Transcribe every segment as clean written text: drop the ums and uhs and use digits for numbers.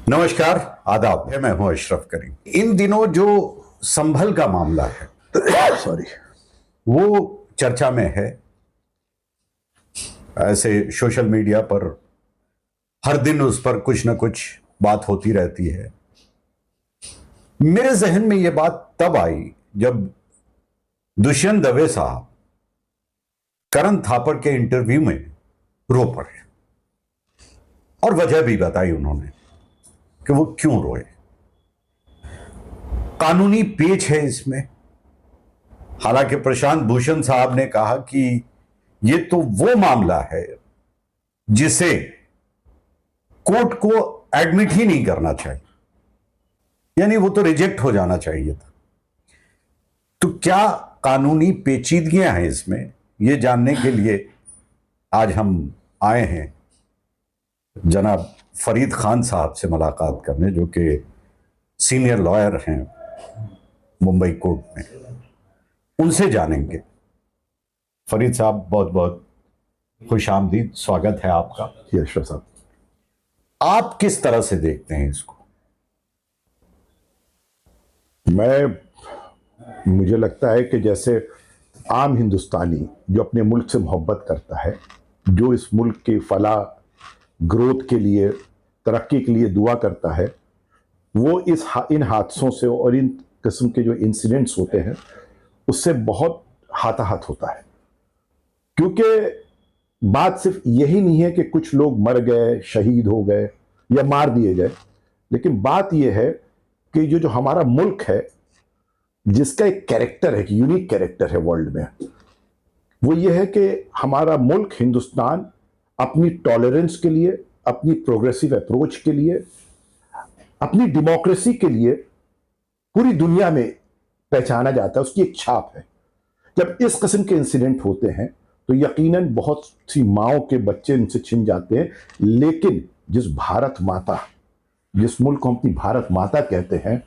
नमस्कार, आदाब है। मैं हूं अशरफ करीम। इन दिनों जो संभल का मामला है सॉरी, वो चर्चा में है। ऐसे सोशल मीडिया पर हर दिन उस पर कुछ ना कुछ बात होती रहती है। मेरे जहन में यह बात तब आई जब दुष्यंत दवे साहब करण थापर के इंटरव्यू में रो पड़े और वजह भी बताई उन्होंने कि वो क्यों रोए। कानूनी पेच है इसमें। हालांकि प्रशांत भूषण साहब ने कहा कि ये तो वो मामला है जिसे कोर्ट को एडमिट ही नहीं करना चाहिए, यानी वो तो रिजेक्ट हो जाना चाहिए था। तो क्या कानूनी पेचीदगियां हैं इसमें, ये जानने के लिए आज हम आए हैं जनाब फरीद खान साहब से मुलाकात करने, जो कि सीनियर लॉयर हैं मुंबई कोर्ट में। उनसे जानेंगे। फरीद साहब, बहुत बहुत खुश आमदीद, स्वागत है आपका। अशरफ साहब, आप किस तरह से देखते हैं इसको? मुझे लगता है कि जैसे आम हिंदुस्तानी जो अपने मुल्क से मोहब्बत करता है, जो इस मुल्क की फलाह ग्रोथ के लिए, तरक्की के लिए दुआ करता है, वो इन हादसों से और इन किस्म के जो इंसिडेंट्स होते हैं उससे बहुत हाथाहाथ होता है। क्योंकि बात सिर्फ यही नहीं है कि कुछ लोग मर गए, शहीद हो गए या मार दिए गए, लेकिन बात यह है कि जो हमारा मुल्क है, जिसका एक कैरेक्टर है, यूनिक कैरेक्टर है वर्ल्ड में, वो ये है कि हमारा मुल्क हिंदुस्तान अपनी टॉलरेंस के लिए, अपनी प्रोग्रेसिव अप्रोच के लिए, अपनी डेमोक्रेसी के लिए पूरी दुनिया में पहचाना जाता है। उसकी एक छाप है। जब इस किस्म के इंसिडेंट होते हैं तो यकीनन बहुत सी माओं के बच्चे इनसे छिन जाते हैं, लेकिन जिस भारत माता, जिस मुल्क को हम अपनी भारत माता कहते हैं,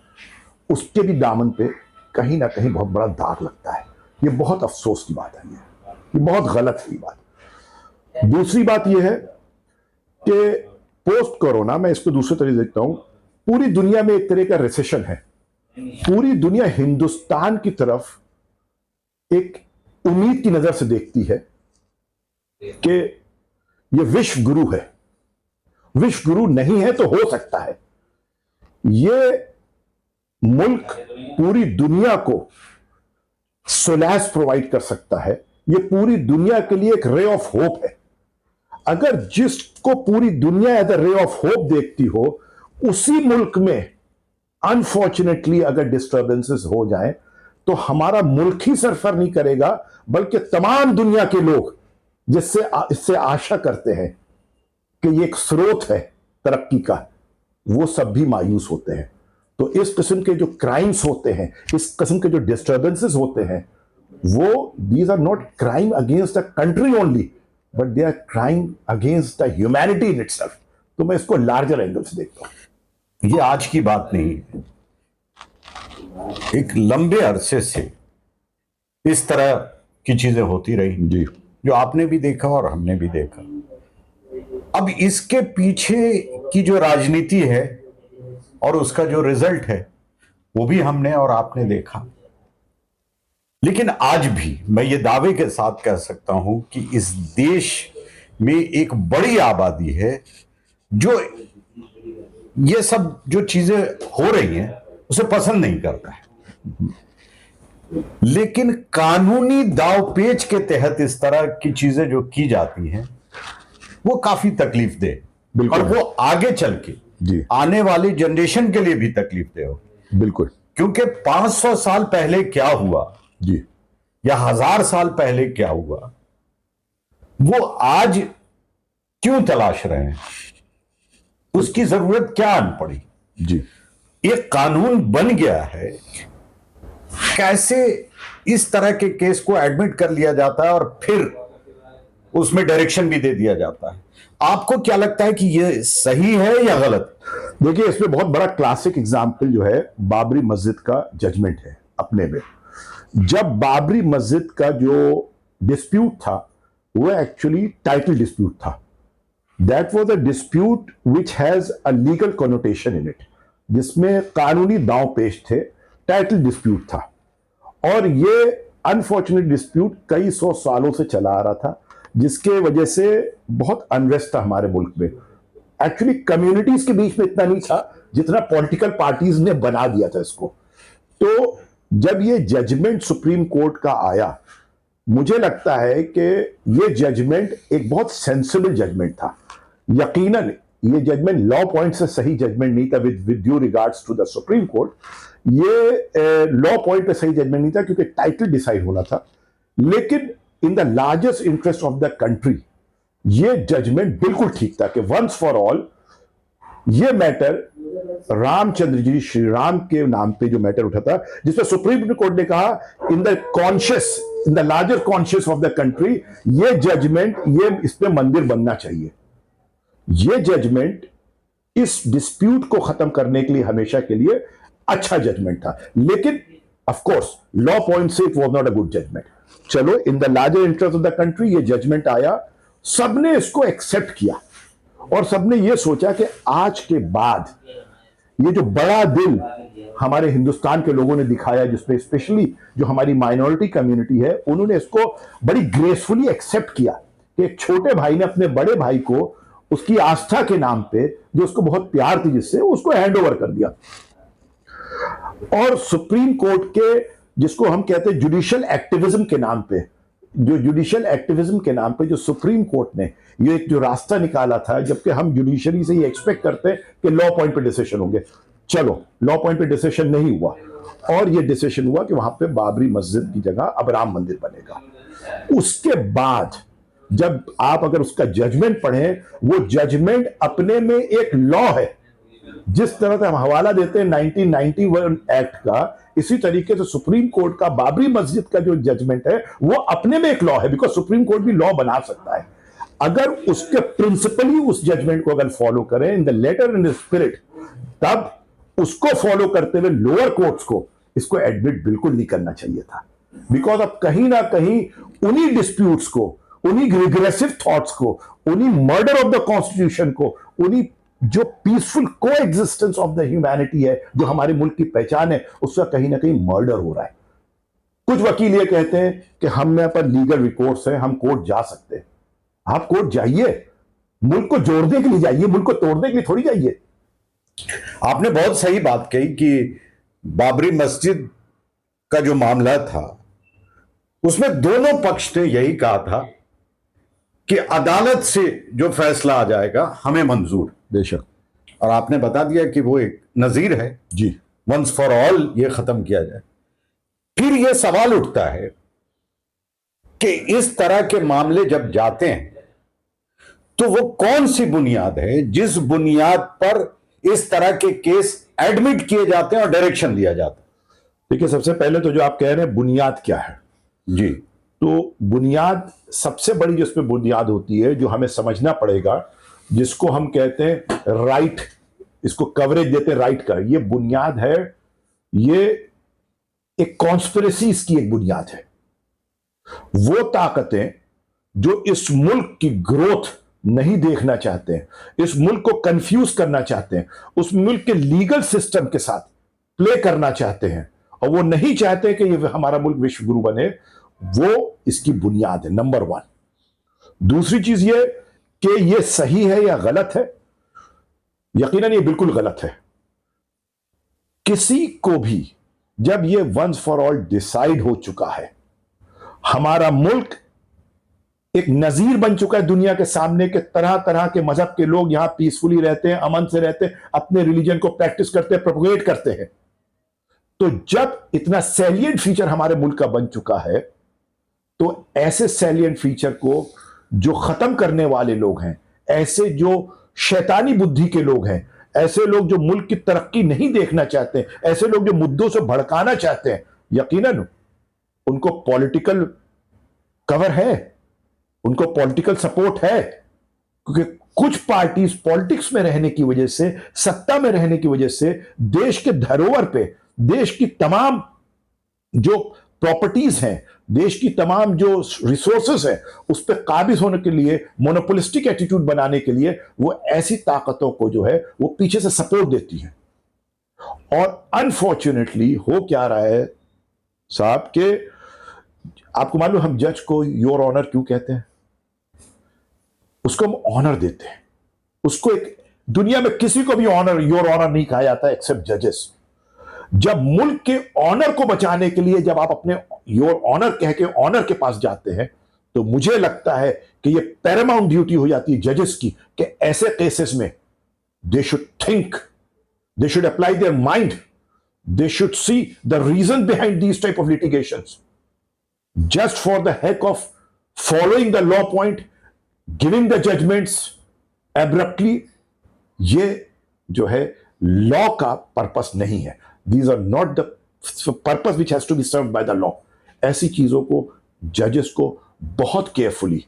उसके भी दामन पे कहीं ना कहीं बहुत बड़ा दाग लगता है। ये बहुत अफसोस की बात है, ये बहुत गलत है बात। दूसरी बात यह है कि पोस्ट कोरोना, मैं इसको दूसरे तरीके देखता हूं, पूरी दुनिया में एक तरह का रिसेशन है। पूरी दुनिया हिंदुस्तान की तरफ एक उम्मीद की नजर से देखती है कि ये विश्व गुरु है। विश्व गुरु नहीं है तो हो सकता है ये मुल्क पूरी दुनिया को सोलैस प्रोवाइड कर सकता है। ये पूरी दुनिया के लिए एक रे ऑफ होप है। अगर जिसको पूरी दुनिया as a ray of hope देखती हो, उसी मुल्क में अनफॉर्चुनेटली अगर डिस्टर्बेंसेस हो जाए तो हमारा मुल्क ही सरफर नहीं करेगा, बल्कि तमाम दुनिया के लोग इससे आशा करते हैं कि ये एक स्रोत है तरक्की का, वो सब भी मायूस होते हैं। तो इस किस्म के जो क्राइम्स होते हैं, इस किस्म के जो डिस्टर्बेंसेस होते हैं, वो these are not crime against the country only, but they are crime against the humanity in itself. तो मैं इसको लार्जर एंगल से देखता हूं। ये आज की बात नहीं है। एक लंबे अरसे से इस तरह की चीजें होती रही जी, जो आपने भी देखा और हमने भी देखा। अब इसके पीछे की जो राजनीति है और उसका जो रिजल्ट है, वो भी हमने और आपने देखा। लेकिन आज भी मैं ये दावे के साथ कह सकता हूं कि इस देश में एक बड़ी आबादी है जो ये सब जो चीजें हो रही हैं उसे पसंद नहीं करता है, लेकिन कानूनी दावपेच के तहत इस तरह की चीजें जो की जाती हैं वो काफी तकलीफ दे, और वो आगे चल के जी, आने वाली जनरेशन के लिए भी तकलीफ दे हो। बिल्कुल। क्योंकि 500 साल पहले क्या हुआ जी, या 1000 साल पहले क्या हुआ, वो आज क्यों तलाश रहे हैं, उसकी जरूरत क्या आन पड़ी। जी, एक कानून बन गया है, कैसे इस तरह के केस को एडमिट कर लिया जाता है और फिर उसमें डायरेक्शन भी दे दिया जाता है। आपको क्या लगता है कि यह सही है या गलत? देखिए, इसमें बहुत बड़ा क्लासिक एग्जाम्पल जो है बाबरी मस्जिद का जजमेंट है अपने में। जब बाबरी मस्जिद का जो डिस्प्यूट था, वो एक्चुअली टाइटल डिस्प्यूट था। That was a dispute which has a legal connotation in it, जिसमें कानूनी दांव पेश थे, टाइटल डिस्प्यूट था। और ये अनफॉर्चुनेट डिस्प्यूट कई सौ सालों से चला आ रहा था, जिसके वजह से बहुत अनरेस्ट था हमारे मुल्क में। एक्चुअली कम्युनिटीज के बीच में इतना नहीं था जितना पॉलिटिकल पार्टीज ने बना दिया था इसको। तो जब ये जजमेंट सुप्रीम कोर्ट का आया, मुझे लगता है कि ये जजमेंट एक बहुत सेंसिबल जजमेंट था। यकीनन ये जजमेंट लॉ पॉइंट से सही जजमेंट नहीं था, with due regards to the supreme court. ये लॉ पॉइंट पे सही जजमेंट नहीं था क्योंकि टाइटल डिसाइड होना था, लेकिन in the largest interest of the country ये जजमेंट बिल्कुल ठीक था कि वंस फॉर ऑल ये मैटर रामचंद्र जी श्री राम के नाम पे जो मैटर उठा था, जिसमें सुप्रीम कोर्ट ने कहा इन the larger conscious of the country, ये जजमेंट, ये इसमें मंदिर बनना चाहिए। ये जजमेंट इस डिस्प्यूट को खत्म करने के लिए हमेशा के लिए अच्छा जजमेंट था, लेकिन ऑफ कोर्स लॉ पॉइंट से it was not a good judgement. चलो, in the larger interest of the country ये जजमेंट आया, सबने इसको एक्सेप्ट किया और सबने ये सोचा कि आज के बाद ये जो बड़ा दिल हमारे हिंदुस्तान के लोगों ने दिखाया, जिसमें स्पेशली जो हमारी माइनॉरिटी कम्युनिटी है, उन्होंने इसको बड़ी ग्रेसफुली एक्सेप्ट किया कि एक छोटे भाई ने अपने बड़े भाई को उसकी आस्था के नाम पे, जो उसको बहुत प्यार थी जिससे, उसको हैंड ओवर कर दिया। और सुप्रीम कोर्ट के, जिसको हम कहते हैं जुडिशियल एक्टिविज्म के नाम पे, जो सुप्रीम कोर्ट ने ये एक जो रास्ता निकाला था, जबकि हम जुडिशरी से ये एक्सपेक्ट करते हैं कि लॉ पॉइंट पे डिसीजन होंगे, चलो लॉ पॉइंट पे डिसीजन नहीं हुआ और ये डिसीजन हुआ कि वहां पे बाबरी मस्जिद की जगह अब राम मंदिर बनेगा। उसके बाद जब आप अगर उसका जजमेंट पढ़ें, वो जजमेंट अपने में एक लॉ है। जिस तरह से हम हवाला देते हैं 1991 एक्ट का, इसी तरीके से सुप्रीम कोर्ट का बाबरी मस्जिद का जो जजमेंट है वो अपने में एक लॉ है, बिकॉज सुप्रीम कोर्ट भी लॉ बना सकता है अगर उसके प्रिंसिपल ही उस जजमेंट को अगर फॉलो करें in the letter in the spirit, तब उसको फॉलो करते हुए लोअर कोर्ट्स को इसको एडमिट बिल्कुल नहीं करना चाहिए था। बिकॉज अब कहीं ना कहीं उन्हीं डिस्प्यूट्स को, उन्हीं रिग्रेसिव थॉट्स को, उन्हीं मर्डर ऑफ द कॉन्स्टिट्यूशन को, उन्हीं जो पीसफुल को एग्जिस्टेंस ऑफ द ह्यूमैनिटी है, जो हमारे मुल्क की पहचान है, उसका कहीं ना कहीं मर्डर हो रहा है। कुछ वकील ये कहते हैं कि हम यहाँ पर लीगल रिकोर्स है, हम कोर्ट जा सकते हैं। आप कोर्ट जाइए, मुल्क को जोड़ने के लिए जाइए, मुल्क को तोड़ने के लिए थोड़ी जाइए। आपने बहुत सही बात कही कि बाबरी मस्जिद का जो मामला था उसमें दोनों पक्ष ने यही कहा था कि अदालत से जो फैसला आ जाएगा हमें मंजूर। बेशक। और आपने बता दिया कि वो एक नजीर है जी, वंस फॉर ऑल ये खत्म किया जाए। फिर ये सवाल उठता है कि इस तरह के मामले जब जाते हैं तो वो कौन सी बुनियाद है जिस बुनियाद पर इस तरह के केस एडमिट किए जाते हैं और डायरेक्शन दिया जाता है। देखिए, सबसे पहले तो जो आप कह रहे हैं बुनियाद क्या है जी, तो बुनियाद सबसे बड़ी जो इसमें बुनियाद होती है, जो हमें समझना पड़ेगा, जिसको हम कहते हैं राइट, इसको कवरेज देते हैं राइट का, ये बुनियाद है, ये एक कॉन्स्पिरेसी की एक बुनियाद है। वो ताकतें जो इस मुल्क की ग्रोथ नहीं देखना चाहते हैं, इस मुल्क को कंफ्यूज करना चाहते हैं, उस मुल्क के लीगल सिस्टम के साथ प्ले करना चाहते हैं, और वो नहीं चाहते कि ये हमारा मुल्क विश्व गुरु बने, वो इसकी बुनियाद है नंबर 1। दूसरी चीज ये कि ये सही है या गलत है, यकीनन ये बिल्कुल गलत है। किसी को भी जब ये वंस फॉर ऑल डिसाइड हो चुका है, हमारा मुल्क एक नजीर बन चुका है दुनिया के सामने के, तरह तरह के मजहब के लोग यहां पीसफुली रहते हैं, अमन से रहते हैं, अपने रिलीजन को प्रैक्टिस करते हैं, प्रोपोगेट करते हैं। तो जब इतना सैलिएंट फीचर हमारे मुल्क का बन चुका है, तो ऐसे सैलिएंट फीचर को जो खत्म करने वाले लोग हैं, ऐसे जो शैतानी बुद्धि के लोग हैं, ऐसे लोग जो मुल्क की तरक्की नहीं देखना चाहते, ऐसे लोग जो मुद्दों से भड़काना चाहते हैं, यकीनन उनको पॉलिटिकल कवर है, उनको पॉलिटिकल सपोर्ट है, क्योंकि कुछ पार्टीज पॉलिटिक्स में रहने की वजह से, सत्ता में रहने की वजह से, देश के धरोहर पे, देश की तमाम जो प्रॉपर्टीज हैं, देश की तमाम जो रिसोर्सेस है उस पर काबिज होने के लिए, मोनोपोलिस्टिक एटीट्यूड बनाने के लिए वो ऐसी ताकतों को जो है वो पीछे से सपोर्ट देती हैं। और अनफॉर्चुनेटली हो क्या रहा है साहब के, आपको मालूम हम जज को योर ऑनर क्यों कहते हैं? उसको हम ऑनर देते हैं। उसको एक दुनिया में किसी को भी ऑनर, योर ऑनर नहीं कहा जाता एक्सेप्ट जजेस। जब मुल्क के ऑनर को बचाने के लिए जब आप अपने योर ऑनर कह के ऑनर के पास जाते हैं, तो मुझे लगता है कि ये पैरामाउंट ड्यूटी हो जाती है जजेस की कि ऐसे केसेस में they should think, they should apply their mind, they should see the reason behind these type of litigations. Just for the heck of following the law point, giving the judgments abruptly, ये जो है law का purpose नहीं है। These are not the purpose which has to be served by the law. ऐसी चीजों को जजेस को बहुत केयरफुली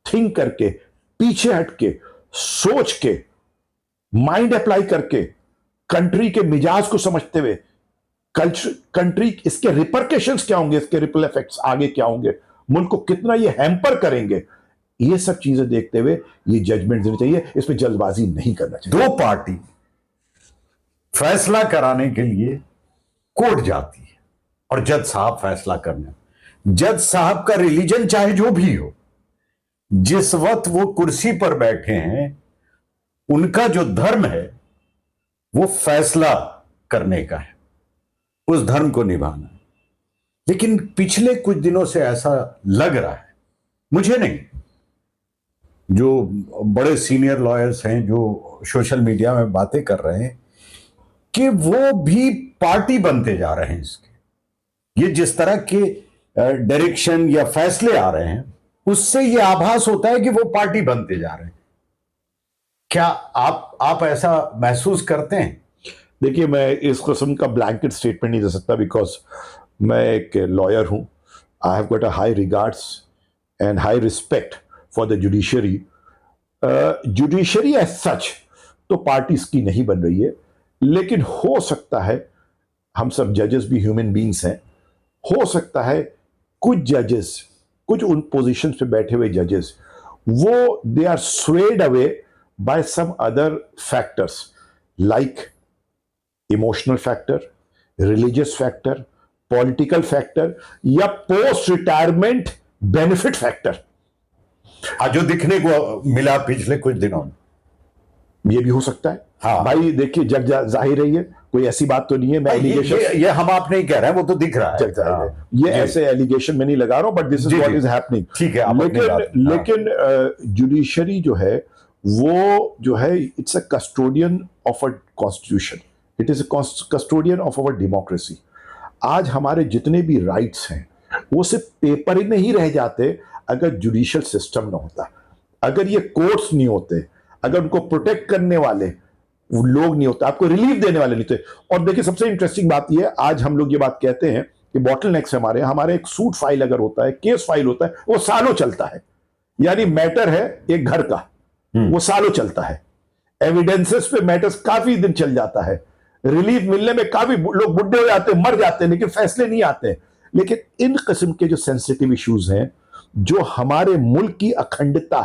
थिंक करके, पीछे हट के, सोच के, माइंड अप्लाई करके, कंट्री के मिजाज को समझते हुए, कंट्री इसके रिपरकेशंस क्या होंगे, इसके रिपल इफेक्ट्स आगे क्या होंगे, मुल्क को कितना ये हैम्पर करेंगे, ये सब चीजें देखते हुए ये जजमेंट देनी चाहिए। इसमें जल्दबाजी नहीं करना चाहिए। दो पार्टी फैसला कराने के लिए कोर्ट जाती है और जज साहब फैसला करने, जज साहब का रिलीजन चाहे जो भी हो, जिस वक्त वो कुर्सी पर बैठे हैं उनका जो धर्म है वो फैसला करने का है, उस धर्म को निभाना है। लेकिन पिछले कुछ दिनों से ऐसा लग रहा है, मुझे नहीं, जो बड़े सीनियर लॉयर्स हैं जो सोशल मीडिया में बातें कर रहे हैं, कि वो भी पार्टी बनते जा रहे हैं इसके। ये जिस तरह के डायरेक्शन या फैसले आ रहे हैं उससे ये आभास होता है कि वो पार्टी बनते जा रहे हैं। क्या आप ऐसा महसूस करते हैं? देखिए, मैं इस किस्म का ब्लैंकेट स्टेटमेंट नहीं दे सकता, बिकॉज मैं एक लॉयर हूं। I have got a high regards and high respect for the judiciary. Judiciary as such तो पार्टीज की नहीं बन रही है, लेकिन हो सकता है, हम सब जजेस भी ह्यूमन बीइंग्स हैं, हो सकता है कुछ जजेस, कुछ उन पोजीशंस पे बैठे हुए जजेस, वो they are swayed away by some other factors like emotional factor, religious factor, political factor या पोस्ट रिटायरमेंट बेनिफिट फैक्टर, जो दिखने को मिला पिछले कुछ दिनों में। ये भी हो सकता है। हाँ भाई देखिए, जग जाहिर है, ये कोई ऐसी बात तो नहीं है। मैं एलिगेशन ये हम आप नहीं कह रहे हैं, वो तो दिख रहा है। जग जाहिर है, ये ऐसे एलिगेशन में नहीं लगा रहा हूं, but this is what is happening. ठीक है, लेकिन जुडिशरी जो है वो जो है, it's a custodian of a constitution, it is a custodian of our democracy. आज हमारे जितने भी राइट्स हैं वो सिर्फ पेपर में ही रह जाते अगर जुडिशियल सिस्टम ना होता, अगर ये कोर्ट्स नहीं होते, अगर उनको प्रोटेक्ट करने वाले लोग नहीं होते, आपको रिलीफ देने वाले नहीं थे। और देखिए, सबसे इंटरेस्टिंग बात यह है, आज हम लोग ये बात कहते हैं कि बॉटल नेक्स हमारे एक सूट फाइल अगर होता है, केस फाइल होता है, वो सालों चलता है। यानी मैटर है एक घर का, वो सालों चलता है। एविडेंसेस पे मैटर्स काफी दिन चल जाता है, रिलीफ मिलने में काफी लोग बुढ़े हो जाते हैं, मर जाते हैं, लेकिन फैसले नहीं आते। लेकिन इन किस्म के जो सेंसिटिव इश्यूज हैं, जो हमारे मुल्क की अखंडता,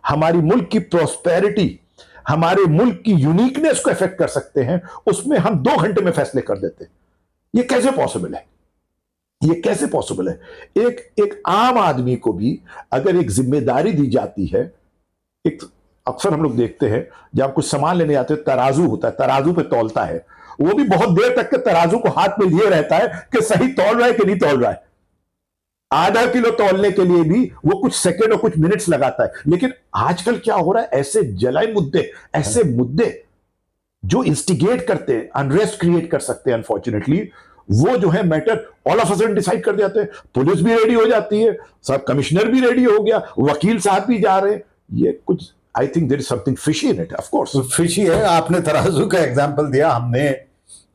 हमारी मुल्क की प्रोस्पेरिटी, हमारे मुल्क की यूनिकनेस को अफेक्ट कर सकते हैं, उसमें हम 2 घंटे में फैसले कर देते हैं। ये कैसे पॉसिबल है? ये कैसे पॉसिबल है? एक आम आदमी को भी अगर एक जिम्मेदारी दी जाती है, एक अक्सर हम लोग देखते हैं जब आप कुछ सामान लेने जाते हैं, तराजू होता है, तराजू पे तौलता है, वो भी बहुत देर तक के तराजू को हाथ में लिए रहता है कि सही तौल रहा है कि नहीं तौल रहा है। आधा किलो तौलने के लिए भी वो कुछ सेकंड और कुछ मिनट्स लगाता है। लेकिन आजकल क्या हो रहा है, ऐसे जलाई मुद्दे, ऐसे मुद्दे जो इंस्टिगेट करते हैं, अनरेस्ट क्रिएट कर सकते हैं, अनफॉर्चुनेटली वो जो है matter all of a sudden decide कर जाते हैं। पुलिस भी रेडी हो जाती है, सब कमिश्नर भी रेडी हो गया, वकील साहब भी जा रहे हैं। ये कुछ, I think there is something fishy in it. Of course fishy है। आपने तराजू का एग्जांपल दिया, हमने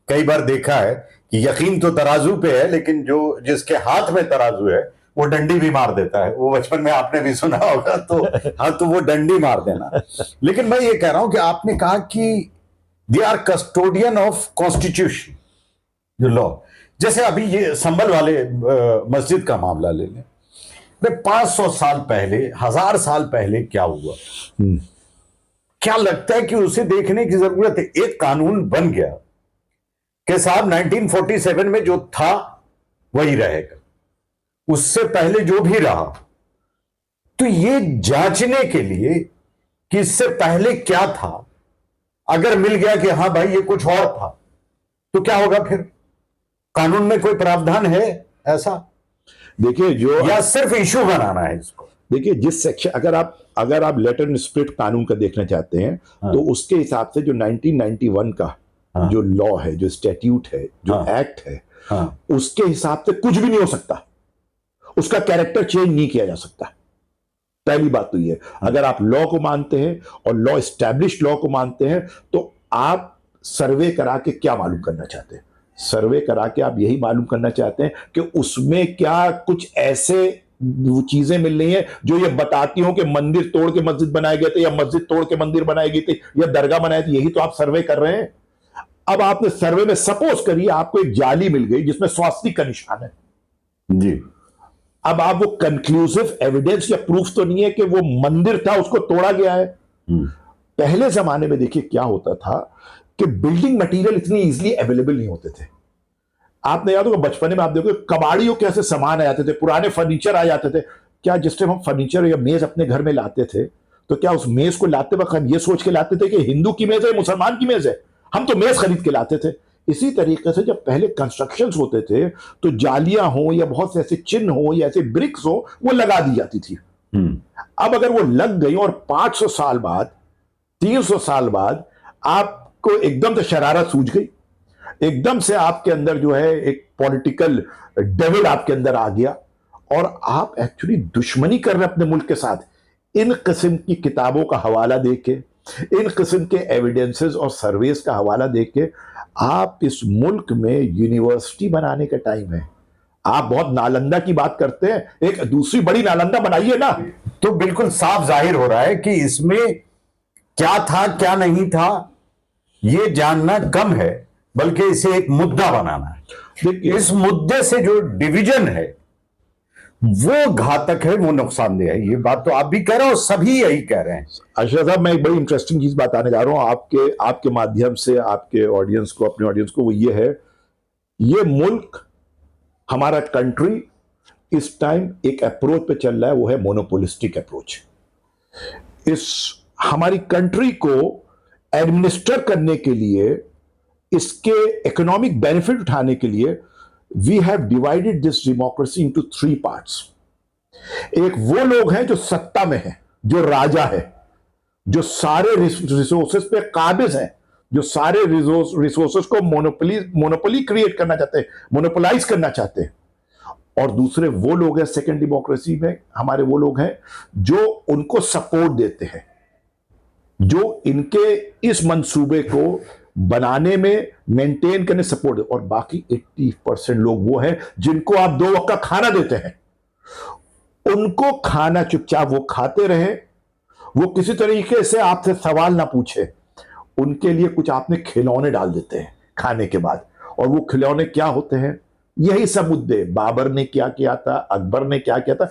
कई बार देखा है कि यकीन तो तराजू पे है, लेकिन जो जिसके हाथ में तराजू है वो डंडी भी मार देता है। वो बचपन में आपने भी सुना होगा, तो हाँ, तो वो डंडी मार देना। लेकिन मैं ये कह रहा हूं कि आपने कहा कि they are custodian of constitution, जो लॉ, जैसे अभी ये संभल वाले मस्जिद का मामला ले लें, 500 साल पहले, 1000 साल पहले क्या हुआ, क्या लगता है कि उसे देखने की जरूरत है? एक कानून बन गया कि साहब 1947 में जो था वही रहेगा, उससे पहले जो भी रहा। तो ये जांचने के लिए कि इससे पहले क्या था, अगर मिल गया कि हां भाई ये कुछ और था, तो क्या होगा फिर? कानून में कोई प्रावधान है ऐसा? देखिए, जो या सिर्फ इशू बनाना है इसको? देखिए, जिस सेक्शन, अगर आप लेटर एंड स्प्लिट कानून का देखना चाहते हैं, तो उसके हिसाब से जो 1991 का जो लॉ है, जो स्टैट्यूट है, जो एक्ट है, उसके हिसाब से कुछ भी नहीं हो सकता, उसका कैरेक्टर चेंज नहीं किया जा सकता। पहली बात तो ये, अगर आप लॉ को मानते हैं और लॉ एस्टैब्लिश्ड लॉ को मानते हैं, तो आप सर्वे करा के क्या मालूम करना चाहते हैं? सर्वे करा के आप यही मालूम करना चाहते हैं कि उसमें क्या कुछ ऐसे चीजें मिल रही हैं जो ये बताती हो कि मंदिर तोड़ के मस्जिद बनाए गए थे, या मस्जिद तोड़ के मंदिर बनाए गए थे, या दरगाह बनाए थे। यही तो आप सर्वे कर रहे हैं। अब आपने सर्वे में सपोज करिए आपको एक जाली मिल गई जिसमें स्वास्तिक का निशान है जी। अब आप वो कंक्लूसिव एविडेंस या प्रूफ तो नहीं है कि वो मंदिर था, उसको तोड़ा गया है। पहले जमाने में देखिए क्या होता था कि बिल्डिंग मटेरियल इतनी इजीली अवेलेबल नहीं होते थे। आपने याद होगा बचपन में आप देखो कबाड़ियों कैसे सामान आ जाते थे, पुराने फर्नीचर आ जाते थे। क्या जिस टाइम हम फर्नीचर या मेज अपने घर में लाते थे, तो क्या उस मेज को लाते वक्त हम ये सोच के लाते थे कि हिंदू की मेज है, मुसलमान की मेज है? हम तो मेज खरीद के लाते थे। इसी तरीके से जब पहले कंस्ट्रक्शंस होते थे, तो जालियां हो या बहुत से ऐसे चिन्ह हो या ऐसे ब्रिक्स हो, वो लगा दी जाती थी। अब अगर वो लग गई और 500 साल बाद, 300 साल बाद आपको एकदम से शरारत सूझ गई, एकदम से आपके अंदर जो है एक पॉलिटिकल डेविल आपके अंदर आ गया, और आप एक्चुअली दुश्मनी कर रहे हैं अपने मुल्क के साथ, इन किस्म की किताबों का हवाला देके, इन किस्म के एविडेंसेस और सर्वेस का हवाला देके आप इस मुल्क में यूनिवर्सिटी बनाने का टाइम है। आप बहुत नालंदा की बात करते हैं, एक दूसरी बड़ी नालंदा बनाइए ना। तो बिल्कुल साफ जाहिर हो रहा है कि इसमें क्या था क्या नहीं था ये जानना कम है, बल्कि इसे एक मुद्दा बनाना है। इस मुद्दे से जो डिवीजन है वो घातक है, वो नुकसानदेह है। ये बात तो आप भी कह रहे हो, सभी यही कह रहे हैं। अशरफ साहब, मैं एक बड़ी इंटरेस्टिंग चीज बताने जा रहा हूं आपके माध्यम से आपके ऑडियंस को, अपने ऑडियंस को। वो ये है, ये मुल्क, हमारा कंट्री इस टाइम एक अप्रोच पे चल रहा है, वो है मोनोपोलिस्टिक अप्रोच। इस हमारी कंट्री को एडमिनिस्टर करने के लिए, इसके इकोनॉमिक बेनिफिट उठाने के लिए, we have divided this democracy into 3 parts. एक वो लोग हैं जो सत्ता में हैं, जो राजा है, जो सारे रिसोर्सेस पे काबिज हैं, जो सारे रिसोर्सेस को मोनोपोली क्रिएट करना चाहते हैं, मोनोपोलाइज करना चाहते हैं। और दूसरे वो लोग हैं सेकेंड डेमोक्रेसी में, हमारे वो लोग हैं जो उनको सपोर्ट देते हैं, जो इनके इस मंसूबे को बनाने में, मेंटेन करने सपोर्ट। और बाकी 80% लोग वो हैं जिनको आप 2 वक्त का खाना देते हैं। उनको खाना चुपचाप वो खाते रहे, वो किसी तरीके से आपसे सवाल ना पूछे। उनके लिए कुछ आपने खिलौने डाल देते हैं खाने के बाद, और वो खिलौने क्या होते हैं? यही सब मुद्दे, बाबर ने क्या किया था, अकबर ने क्या किया था।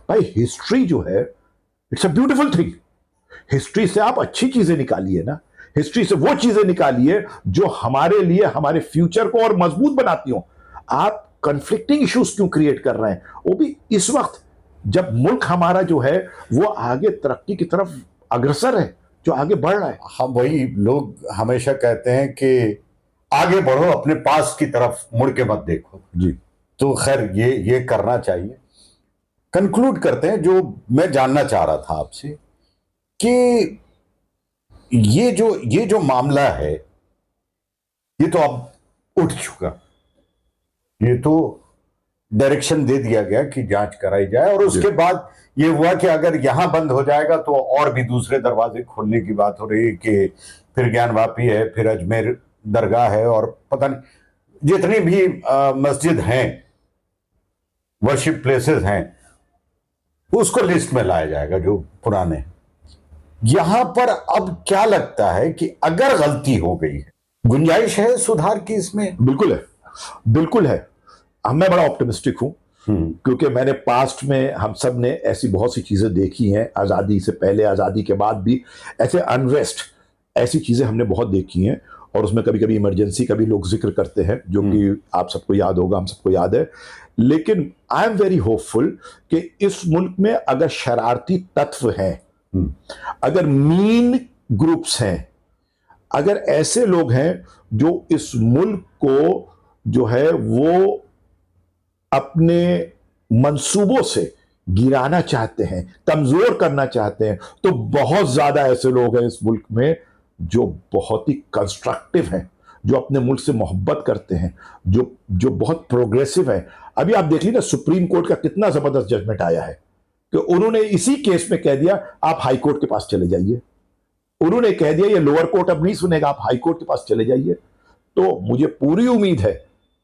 भाई हिस्ट्री जो है, it's a beautiful thing. History से आप अच्छी चीजें निकालिए ना, हिस्ट्री से वो चीजें निकालिए जो हमारे लिए, हमारे फ्यूचर को और मजबूत बनाती हो। आप कन्फ्लिक्टिंग इश्यूज क्यों क्रिएट कर रहे हैं, वो भी इस वक्त जब मुल्क हमारा जो है वो आगे तरक्की की तरफ अग्रसर है, जो आगे बढ़ रहा है। हम वही लोग हमेशा कहते हैं कि आगे बढ़ो, अपने पास की तरफ मुड़ के मत देखो जी। तो खैर ये करना चाहिए। कंक्लूड करते हैं। जो मैं जानना चाह रहा था आपसे कि ये जो मामला है, ये तो अब उठ चुका, ये तो डायरेक्शन दे दिया गया कि जांच कराई जाए, और उसके बाद ये हुआ कि अगर यहां बंद हो जाएगा तो और भी दूसरे दरवाजे खोलने की बात हो रही है कि फिर ज्ञानवापी है, फिर अजमेर दरगाह है, और पता नहीं जितनी भी मस्जिद हैं, वर्शिप प्लेसेस हैं, उसको लिस्ट में लाया जाएगा जो पुराने। यहां पर अब क्या लगता है कि अगर गलती हो गई है, गुंजाइश है सुधार की इसमें? बिल्कुल है, बिल्कुल है। मैं बड़ा ऑप्टिमिस्टिक हूं, क्योंकि मैंने पास्ट में, हम सब ने ऐसी बहुत सी चीजें देखी हैं, आजादी से पहले, आजादी के बाद भी ऐसे अनरेस्ट, ऐसी चीजें हमने बहुत देखी हैं। और उसमें कभी कभी इमरजेंसी का भी लोग जिक्र करते हैं, जो कि आप सबको याद होगा, हम सबको याद है। लेकिन आई एम वेरी होपफुल कि इस मुल्क में अगर शरारती तत्व हैं, अगर मीन ग्रुप्स हैं, अगर ऐसे लोग हैं जो इस मुल्क को जो है वो अपने मंसूबों से गिराना चाहते हैं, कमजोर करना चाहते हैं, तो बहुत ज्यादा ऐसे लोग हैं इस मुल्क में जो बहुत ही कंस्ट्रक्टिव हैं, जो अपने मुल्क से मोहब्बत करते हैं, जो बहुत प्रोग्रेसिव है। अभी आप देख लीजिए ना, सुप्रीम कोर्ट का कितना जबरदस्त जजमेंट आया है कि उन्होंने इसी केस में कह दिया आप हाई कोर्ट के पास चले जाइए। उन्होंने कह दिया ये लोअर कोर्ट अब नहीं सुनेगा, आप हाई कोर्ट के पास चले जाइए। तो मुझे पूरी उम्मीद है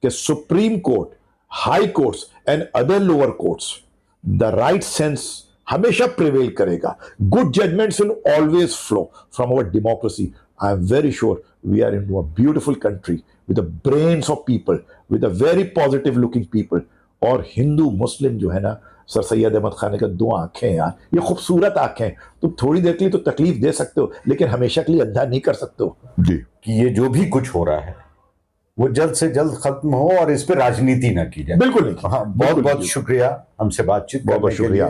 कि supreme court, high courts and other lower courts, the right sense हमेशा प्रिवेल करेगा। Good judgments will always flow from our democracy. I am very sure we are in a beautiful country with the brains of people, with a very positive looking people. और हिंदू मुस्लिम जो है ना, sir Syed Ahmad Khan का 2 आंखें यार, ये खूबसूरत आंखें, तुम थोड़ी देर के लिए तो तकलीफ दे सकते हो, लेकिन हमेशा के लिए अंधा नहीं कर सकते हो जी। कि ये जो भी कुछ हो रहा है वो जल्द से जल्द खत्म हो और इस पे राजनीति ना की जाए। बिल्कुल नहीं। हाँ, बहुत बहुत शुक्रिया हमसे बातचीत करने के लिए। शुक्रिया।